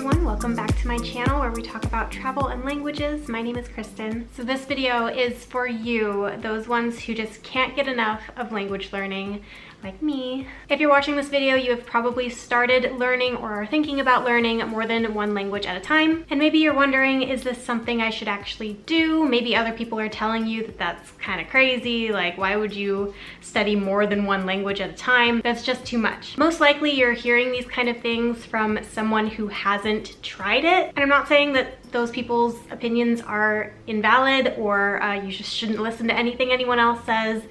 everyone, welcome back to my channel where we talk about travel and languages. My name is Kristen. So this video is for you, those ones who just can't get enough of language learning, like me. If you're watching this video, you have probably started learning or are thinking about learning more than one language at a time. And maybe you're wondering, is this something I should actually do? Maybe other people are telling you that that's kind of crazy. Like, why would you study more than one language at a time? That's just too much. Most likely you're hearing these kind of things from someone who hasn't tried it. And I'm not saying that those people's opinions are invalid or you just shouldn't listen to anything anyone else says.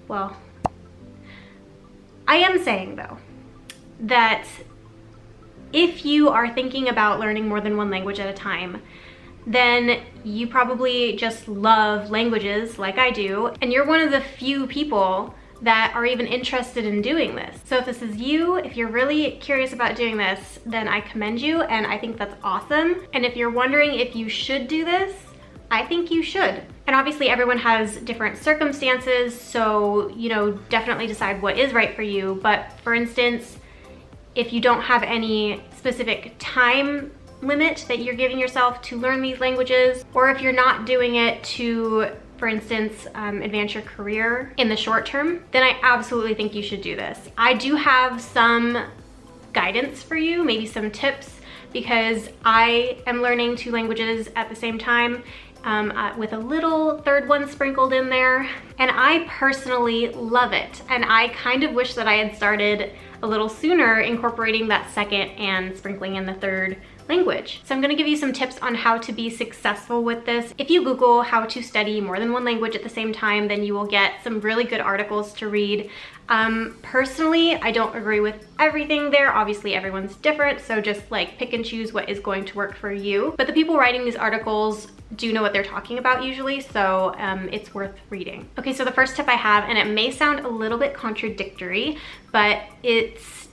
Well, I am saying though that if you are thinking about learning more than one language at a time, then you probably just love languages like I do, and you're one of the few people that are even interested in doing this. So if this is you, if you're really curious about doing this, then I commend you and I think that's awesome. And if you're wondering if you should do this, I think you should. And obviously everyone has different circumstances, so, definitely decide what is right for you. But for instance, if you don't have any specific time limit that you're giving yourself to learn these languages, or if you're not doing it to, for instance, advance your career in the short term, then I absolutely think you should do this. I do have some guidance for you, maybe some tips, because I am learning two languages at the same time, with a little third one sprinkled in there. And I personally love it. And I kind of wish that I had started a little sooner incorporating that second and sprinkling in the third language. So I'm gonna give you some tips on how to be successful with this. If you Google how to study more than one language at the same time, then you will get some really good articles to read. Personally, I don't agree with everything there. Obviously everyone's different, so just like pick and choose what is going to work for you. But the people writing these articles do know what they're talking about usually, so it's worth reading. Okay, so the first tip I have, and it may sound a little bit contradictory, but it's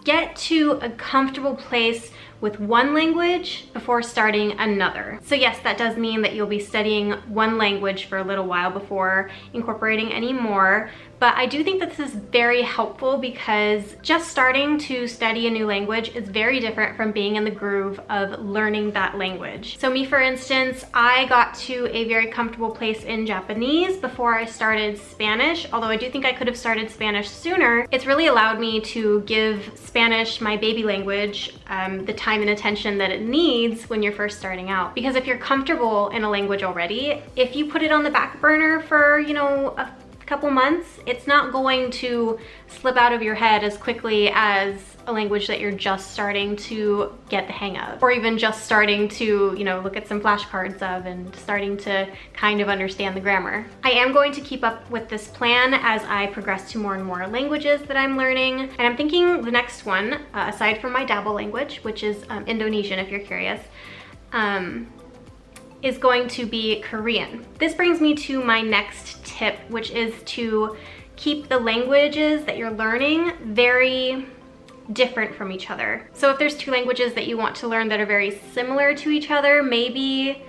get to a comfortable place with one language before starting another. So yes, that does mean that you'll be studying one language for a little while before incorporating any more, but I do think that this is very helpful because just starting to study a new language is very different from being in the groove of learning that language. So me, for instance, I got to a very comfortable place in Japanese before I started Spanish, although I do think I could have started Spanish sooner. It's really allowed me to give Spanish, my baby language, the time and attention that it needs when you're first starting out. Because if you're comfortable in a language already, if you put it on the back burner for, a couple months, it's not going to slip out of your head as quickly as a language that you're just starting to get the hang of, or even just starting to, look at some flashcards of and starting to kind of understand the grammar. I am going to keep up with this plan as I progress to more and more languages that I'm learning, and I'm thinking the next one, aside from my dabble language, which is Indonesian if you're curious, is going to be Korean. This brings me to my next tip, which is to keep the languages that you're learning very different from each other. So if there's two languages that you want to learn that are very similar to each other, maybe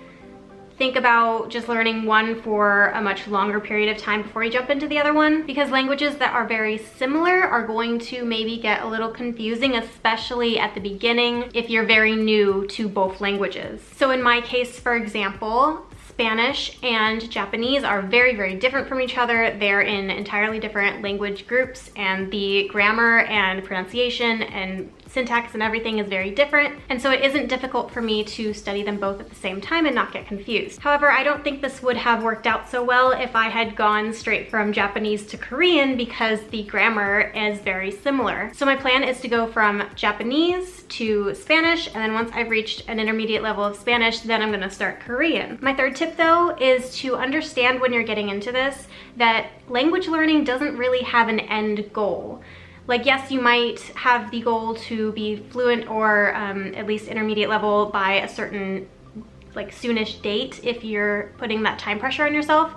think about just learning one for a much longer period of time before you jump into the other one, because languages that are very similar are going to maybe get a little confusing, especially at the beginning if you're very new to both languages. So in my case, for example, Spanish and Japanese are very, very different from each other. They're in entirely different language groups, and the grammar and pronunciation and syntax and everything is very different. And so it isn't difficult for me to study them both at the same time and not get confused. However, I don't think this would have worked out so well if I had gone straight from Japanese to Korean, because the grammar is very similar. So my plan is to go from Japanese to Spanish, and then once I've reached an intermediate level of Spanish, then I'm gonna start Korean. My third tip though is to understand when you're getting into this that language learning doesn't really have an end goal. Like, yes, you might have the goal to be fluent or at least intermediate level by a certain soonish date if you're putting that time pressure on yourself.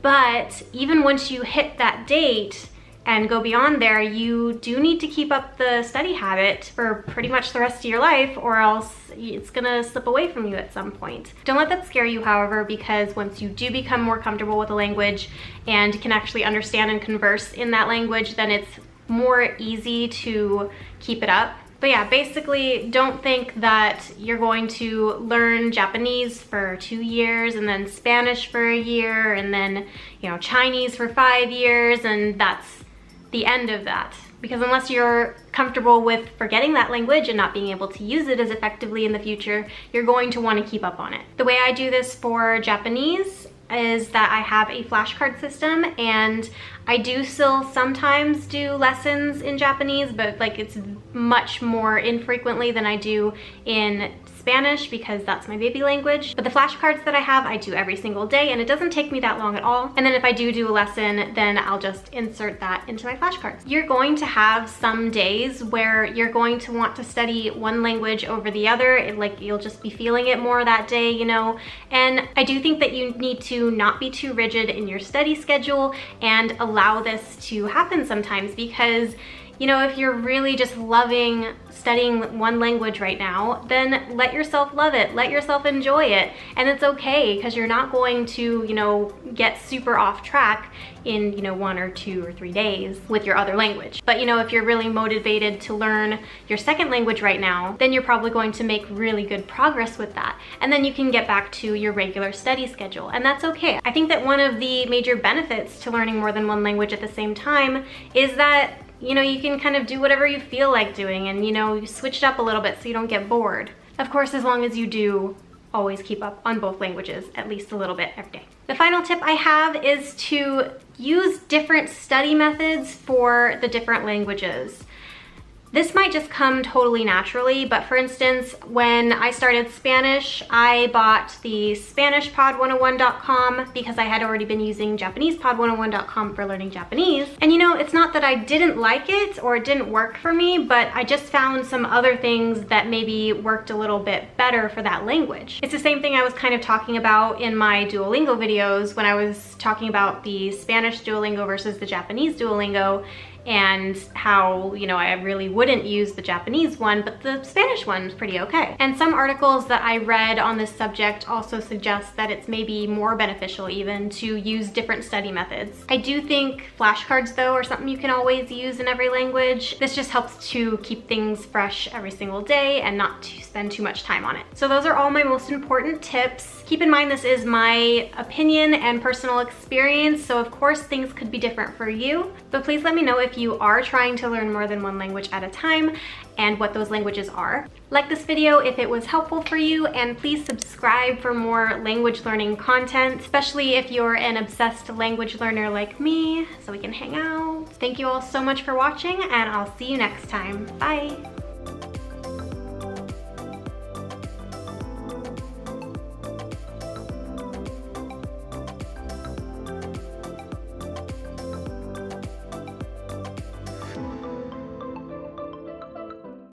But even once you hit that date and go beyond there, you do need to keep up the study habit for pretty much the rest of your life, or else it's gonna slip away from you at some point. Don't let that scare you, however, because once you do become more comfortable with a language and can actually understand and converse in that language, then it's more easy to keep it up. But yeah, basically don't think that you're going to learn Japanese for 2 years and then Spanish for a year and then, you know, Chinese for 5 years and that's the end of that. Because unless you're comfortable with forgetting that language and not being able to use it as effectively in the future, you're going to want to keep up on it. The way I do this for Japanese is that I have a flashcard system, and I do still sometimes do lessons in Japanese, but like it's much more infrequently than I do in Spanish because that's my baby language. But the flashcards that I have, I do every single day, and it doesn't take me that long at all. And then if I do a lesson, then I'll just insert that into my flashcards. You're going to have some days where you're going to want to study one language over the other. Like you'll just be feeling it more that day, you know? And I do think that you need to not be too rigid in your study schedule and allow this to happen sometimes, because you know, if you're really just loving studying one language right now, then let yourself love it, let yourself enjoy it. And it's okay, because you're not going to, you know, get super off track in, you know, 1 or 2 or 3 days with your other language. But you know, if you're really motivated to learn your second language right now, then you're probably going to make really good progress with that. And then you can get back to your regular study schedule, and that's okay. I think that one of the major benefits to learning more than one language at the same time is that you know, you can kind of do whatever you feel like doing, and you know, you switch it up a little bit so you don't get bored. Of course, as long as you do always keep up on both languages at least a little bit every day. The final tip I have is to use different study methods for the different languages. This might just come totally naturally, but for instance, when I started Spanish, I bought the SpanishPod101.com because I had already been using JapanesePod101.com for learning Japanese. And you know, it's not that I didn't like it or it didn't work for me, but I just found some other things that maybe worked a little bit better for that language. It's the same thing I was kind of talking about in my Duolingo videos when I was talking about the Spanish Duolingo versus the Japanese Duolingo, and how, you know, I really wouldn't use the Japanese one, but the Spanish one's pretty okay. And some articles that I read on this subject also suggest that it's maybe more beneficial even to use different study methods. I do think flashcards though are something you can always use in every language. This just helps to keep things fresh every single day and not to spend too much time on it. So those are all my most important tips. Keep in mind this is my opinion and personal experience, so of course things could be different for you, but please let me know if you are trying to learn more than one language at a time and what those languages are. Like this video if it was helpful for you, and please subscribe for more language learning content, especially if you're an obsessed language learner like me, so we can hang out. Thank you all so much for watching, and I'll see you next time. Bye!